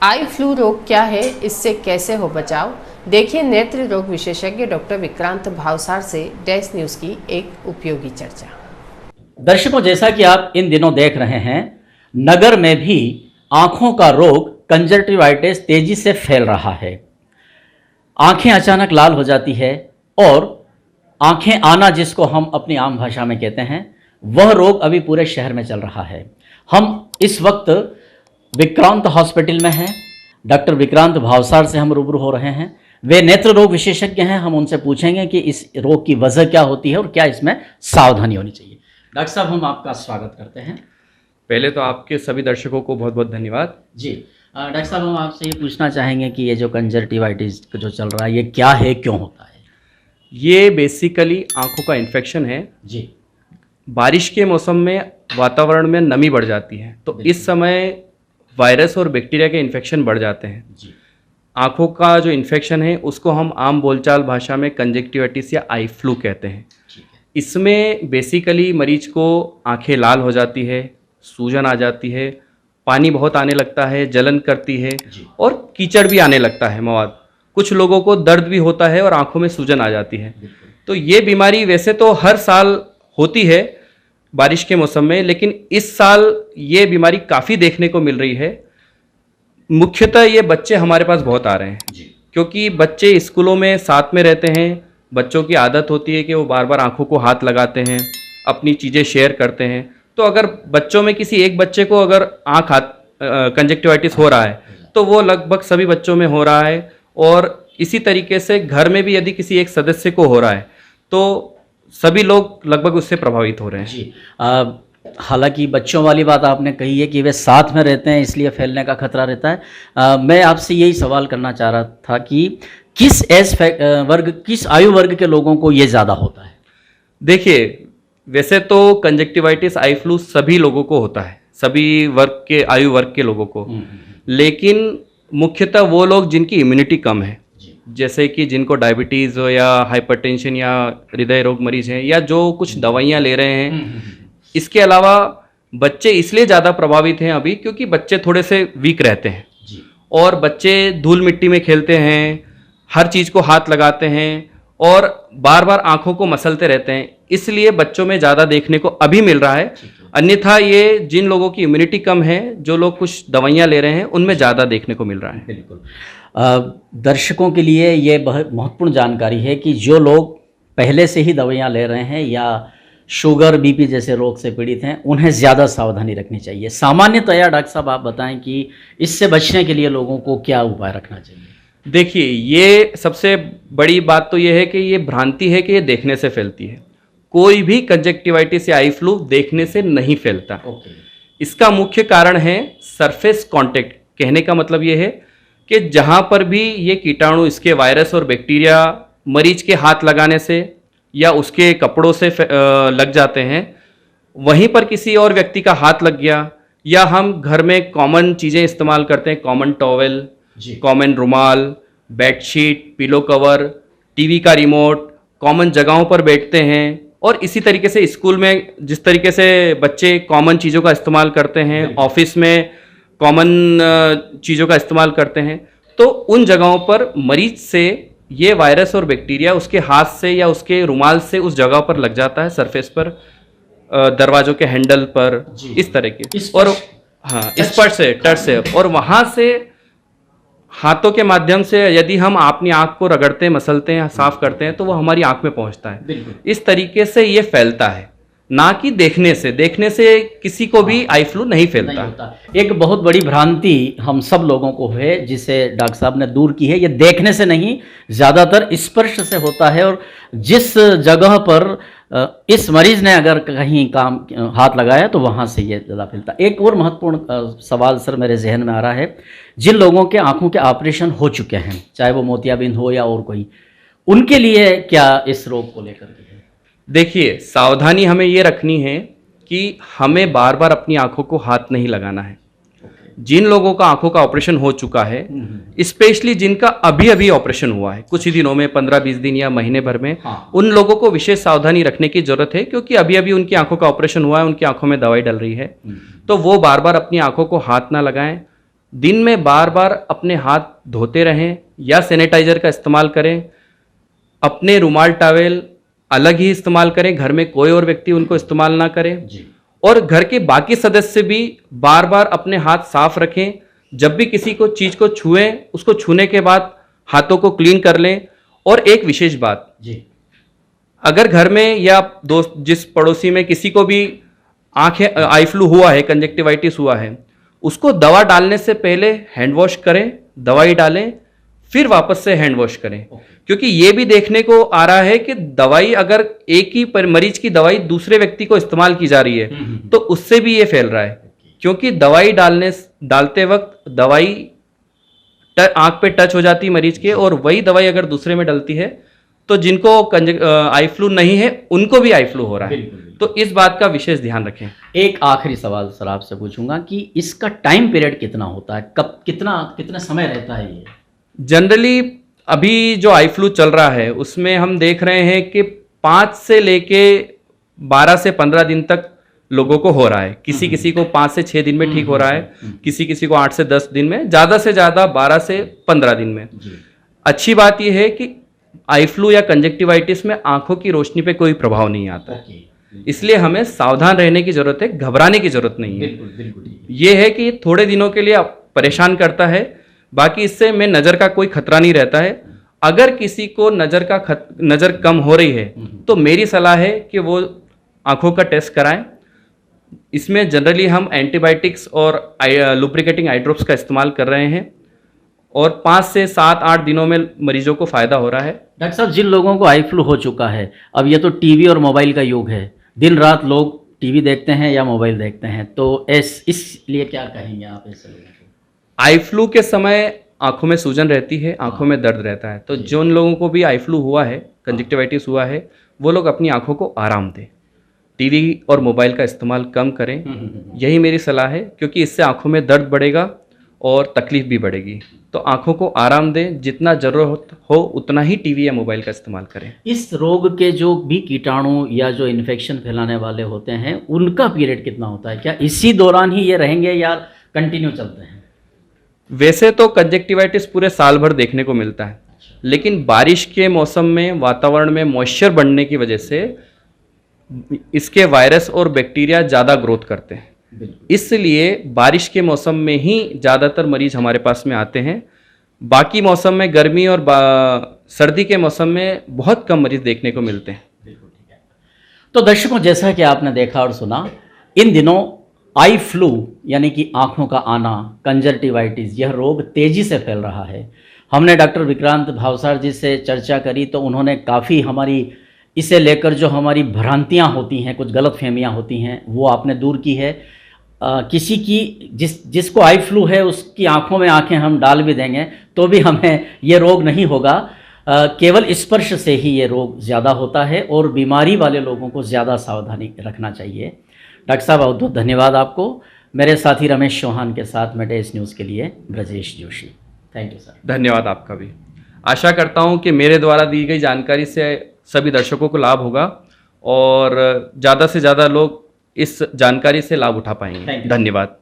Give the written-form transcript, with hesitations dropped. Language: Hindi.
आई फ्लू रोग क्या है, इससे कैसे हो बचाव? देखिए नेत्र रोग विशेषज्ञ डॉक्टर विक्रांत भावसार से डैश न्यूज की एक उपयोगी चर्चा। दर्शकों, जैसा कि आप इन दिनों देख रहे हैं, नगर में भी आंखों का रोग कंजक्टिवाइटिस तेजी से फैल रहा है। आंखें अचानक लाल हो जाती है और आंखें आना, जिसको हम अपनी आम भाषा में कहते हैं, वह रोग अभी पूरे शहर में चल रहा है। हम इस वक्त विक्रांत हॉस्पिटल में हैं। डॉक्टर विक्रांत भावसार से हम रूबरू हो रहे हैं। वे नेत्र रोग विशेषज्ञ हैं। हम उनसे पूछेंगे कि इस रोग की वजह क्या होती है और क्या इसमें सावधानी होनी चाहिए। डॉक्टर साहब, हम आपका स्वागत करते हैं। पहले तो आपके सभी दर्शकों को बहुत बहुत धन्यवाद। जी डॉक्टर साहब, हम आपसे ये पूछना चाहेंगे कि ये जो कंजक्टिवाइटिस जो चल रहा है, ये क्या है, क्यों होता है? ये बेसिकली आंखों का इन्फेक्शन है। जी। बारिश के मौसम में वातावरण में नमी बढ़ जाती है, तो इस समय वायरस और बैक्टीरिया के इन्फेक्शन बढ़ जाते हैं। जी। आंखों का जो इन्फेक्शन है उसको हम आम बोलचाल भाषा में कंजक्टिवाइटिस या आई फ्लू कहते हैं। इसमें बेसिकली मरीज को आंखें लाल हो जाती है, सूजन आ जाती है, पानी बहुत आने लगता है, जलन करती है और कीचड़ भी आने लगता है मवाद। कुछ लोगों को दर्द भी होता है और आंखों में सूजन आ जाती है। तो ये बीमारी वैसे तो हर साल होती है बारिश के मौसम में, लेकिन इस साल ये बीमारी काफ़ी देखने को मिल रही है। मुख्यतः ये बच्चे हमारे पास बहुत आ रहे हैं क्योंकि बच्चे स्कूलों में साथ में रहते हैं। बच्चों की आदत होती है कि वो बार बार आंखों को हाथ लगाते हैं, अपनी चीज़ें शेयर करते हैं। तो अगर बच्चों में किसी एक बच्चे को अगर आँख हाथ कंजक्टिवाइटिस हो रहा है तो वो लगभग सभी बच्चों में हो रहा है। और इसी तरीके से घर में भी यदि किसी एक सदस्य को हो रहा है तो सभी लोग लगभग उससे प्रभावित हो रहे हैं। जी। हालांकि बच्चों वाली बात आपने कही है कि वे साथ में रहते हैं, इसलिए फैलने का खतरा रहता है। मैं आपसे यही सवाल करना चाह रहा था कि किस आयु वर्ग के लोगों को ये ज़्यादा होता है? देखिए, वैसे तो कंजक्टिवाइटिस आई फ्लू सभी लोगों को होता है, सभी वर्ग के आयु वर्ग के लोगों को। लेकिन मुख्यतः वो लोग जिनकी इम्यूनिटी कम है, जैसे कि जिनको डायबिटीज़ हो या हाइपरटेंशन या हृदय रोग मरीज हैं या जो कुछ दवाइयाँ ले रहे हैं। इसके अलावा बच्चे इसलिए ज़्यादा प्रभावित हैं अभी क्योंकि बच्चे थोड़े से वीक रहते हैं और बच्चे धूल मिट्टी में खेलते हैं, हर चीज़ को हाथ लगाते हैं और बार बार आंखों को मसलते रहते हैं, इसलिए बच्चों में ज़्यादा देखने को अभी मिल रहा है। अन्यथा ये जिन लोगों की इम्यूनिटी कम है, जो लोग कुछ दवाइयाँ ले रहे हैं, उनमें ज़्यादा देखने को मिल रहा है। बिल्कुल। दर्शकों के लिए ये बहुत महत्वपूर्ण जानकारी है कि जो लोग पहले से ही दवाइयाँ ले रहे हैं या शुगर बीपी जैसे रोग से पीड़ित हैं, उन्हें ज़्यादा सावधानी रखनी चाहिए। सामान्यतया डॉक्टर साहब आप बताएं कि इससे बचने के लिए लोगों को क्या उपाय रखना चाहिए? देखिए, ये सबसे बड़ी बात तो ये है कि ये भ्रांति है कि ये देखने से फैलती है। कोई भी कंजक्टिवाइटिस या आई फ्लू देखने से नहीं फैलता। इसका मुख्य कारण है सरफेस कांटेक्ट। कहने का मतलब ये है कि जहाँ पर भी ये कीटाणु, इसके वायरस और बैक्टीरिया मरीज के हाथ लगाने से या उसके कपड़ों से लग जाते हैं, वहीं पर किसी और व्यक्ति का हाथ लग गया, या हम घर में कॉमन चीज़ें इस्तेमाल करते हैं, कॉमन टॉवेल, कॉमन रुमाल, बेडशीट, पिलो कवर, टीवी का रिमोट, कॉमन जगहों पर बैठते हैं। और इसी तरीके से स्कूल में जिस तरीके से बच्चे कॉमन चीज़ों का इस्तेमाल करते हैं, ऑफिस में कॉमन चीज़ों का इस्तेमाल करते हैं, तो उन जगहों पर मरीज से ये वायरस और बैक्टीरिया उसके हाथ से या उसके रुमाल से उस जगह पर लग जाता है, सरफेस पर, दरवाजों के हैंडल पर, इस तरह के। और हाँ, स्पर्श से, टच से, और वहाँ से हाथों के माध्यम से यदि हम अपनी आँख को रगड़ते हैं, मसलते हैं, साफ करते हैं, तो वो हमारी आँख में पहुँचता है। इस तरीके से ये फैलता है, ना कि देखने से किसी को भी आई फ्लू नहीं फैलता। एक बहुत बड़ी भ्रांति हम सब लोगों को है, जिसे डॉक्टर साहब ने दूर की है। ये देखने से नहीं, ज़्यादातर स्पर्श से होता है। और जिस जगह पर इस मरीज ने अगर कहीं हाथ लगाया तो वहाँ से ये ज़्यादा फैलता। एक और महत्वपूर्ण सवाल सर मेरे जहन में आ रहा है, जिन लोगों के आँखों के ऑपरेशन हो चुके हैं, चाहे वो मोतियाबिंद हो या और कोई, उनके लिए क्या इस रोग को लेकर के? देखिए, सावधानी हमें ये रखनी है कि हमें बार बार अपनी आंखों को हाथ नहीं लगाना है। जिन लोगों का आंखों का ऑपरेशन हो चुका है, स्पेशली जिनका अभी अभी ऑपरेशन हुआ है, कुछ ही दिनों में, 15-20 दिन या महीने भर में, उन लोगों को विशेष सावधानी रखने की जरूरत है क्योंकि अभी अभी उनकी आंखों का ऑपरेशन हुआ है, उनकी आंखों में दवाई डल रही है। तो वो बार बार अपनी आंखों को हाथ ना लगाएं। दिन में बार बार अपने हाथ धोते रहें या सैनिटाइजर का इस्तेमाल करें। अपने रुमाल टॉवेल अलग ही इस्तेमाल करें, घर में कोई और व्यक्ति उनको इस्तेमाल ना करे। और घर के बाकी सदस्य भी बार बार अपने हाथ साफ रखें। जब भी किसी को चीज़ को छुएं, उसको छूने के बाद हाथों को क्लीन कर लें। और एक विशेष बात, अगर घर में या दोस्त जिस पड़ोसी में किसी को भी आंखें आई फ्लू हुआ है, कंजक्टिवाइटिस हुआ है, उसको दवा डालने से पहले हैंड वॉश करें, दवाई डालें, फिर वापस से हैंड वॉश करें। क्योंकि ये भी देखने को आ रहा है कि दवाई अगर एक ही मरीज की दवाई दूसरे व्यक्ति को इस्तेमाल की जा रही है तो उससे भी ये फैल रहा है। क्योंकि दवाई डालते वक्त दवाई आंख पे टच हो जाती है मरीज के, और वही दवाई अगर दूसरे में डलती है तो जिनको आई फ्लू नहीं है उनको भी आई फ्लू हो रहा है। तो इस बात का विशेष ध्यान रखें। एक आखिरी सवाल सर आपसे पूछूंगा कि इसका टाइम पीरियड कितना होता है, कब कितना समय रहता है ये? जनरली अभी जो आई फ्लू चल रहा है उसमें हम देख रहे हैं कि 5 से लेके 12 से 15 दिन तक लोगों को हो रहा है। किसी किसी को 5 से 6 दिन में ठीक हो रहा है, किसी किसी को 8 से 10 दिन में, ज़्यादा से ज़्यादा 12 से 15 दिन में। अच्छी बात यह है कि आई फ्लू या कंजक्टिवाइटिस में आंखों की रोशनी पे कोई प्रभाव नहीं आता है, इसलिए हमें सावधान रहने की जरूरत है, घबराने की जरूरत नहीं है। ये है कि थोड़े दिनों के लिए परेशान करता है, बाकी इससे में नज़र का कोई खतरा नहीं रहता है। अगर किसी को नज़र कम हो रही है तो मेरी सलाह है कि वो आंखों का टेस्ट कराएं। इसमें जनरली हम एंटीबायोटिक्स और लुब्रिकेटिंग आई ड्रॉप्स का इस्तेमाल कर रहे हैं और 5 से 7-8 दिनों में मरीजों को फ़ायदा हो रहा है। डॉक्टर साहब, जिन लोगों को आई फ्लू हो चुका है, अब ये तो टीवी और मोबाइल का युग है, दिन रात लोग टीवी देखते हैं या मोबाइल देखते हैं, तो इसलिए क्या कहेंगे आप ऐसे लोगों को? आई फ्लू के समय आंखों में सूजन रहती है, आंखों में दर्द रहता है, तो जिन लोगों को भी आई फ्लू हुआ है, कंजक्टिवाइटिस हुआ है, वो लोग अपनी आंखों को आराम दें, टीवी और मोबाइल का इस्तेमाल कम करें। यही मेरी सलाह है, क्योंकि इससे आंखों में दर्द बढ़ेगा और तकलीफ भी बढ़ेगी। तो आंखों को आराम दें, जितना ज़रूरत हो उतना ही टीवी या मोबाइल का इस्तेमाल करें। इस रोग के जो भी कीटाणु या जो इन्फेक्शन फैलाने वाले होते हैं, उनका पीरियड कितना होता है? क्या इसी दौरान ही ये रहेंगे या कंटिन्यू चलते हैं? वैसे तो कंजक्टिवाइटिस पूरे साल भर देखने को मिलता है, लेकिन बारिश के मौसम में वातावरण में मॉइस्चर बढ़ने की वजह से इसके वायरस और बैक्टीरिया ज़्यादा ग्रोथ करते हैं, इसलिए बारिश के मौसम में ही ज़्यादातर मरीज हमारे पास में आते हैं। बाकी मौसम में, गर्मी और सर्दी के मौसम में बहुत कम मरीज देखने को मिलते हैं। तो दर्शकों, जैसा कि आपने देखा और सुना, इन दिनों आई फ्लू यानी कि आँखों का आना, कंजक्टिवाइटिस, यह रोग तेज़ी से फैल रहा है। हमने डॉक्टर विक्रांत भावसार जी से चर्चा करी तो उन्होंने काफ़ी हमारी इसे लेकर जो हमारी भ्रांतियाँ होती हैं, कुछ गलतफहमियाँ होती हैं, वो आपने दूर की है। किसी की जिसको आई फ्लू है उसकी आंखों में आंखें हम डाल भी देंगे तो भी हमें ये रोग नहीं होगा। केवल स्पर्श से ही ये रोग ज़्यादा होता है और बीमारी वाले लोगों को ज़्यादा सावधानी रखना चाहिए। डॉक्टर साहब, बहुत बहुत धन्यवाद आपको। मेरे साथी रमेश चौहान के साथ मैं डेस न्यूज़ के लिए Brajesh Joshi. Thank you sir. धन्यवाद आपका भी। आशा करता हूँ कि मेरे द्वारा दी गई जानकारी से सभी दर्शकों को लाभ होगा और ज़्यादा से ज़्यादा लोग इस जानकारी से लाभ उठा पाएंगे। धन्यवाद।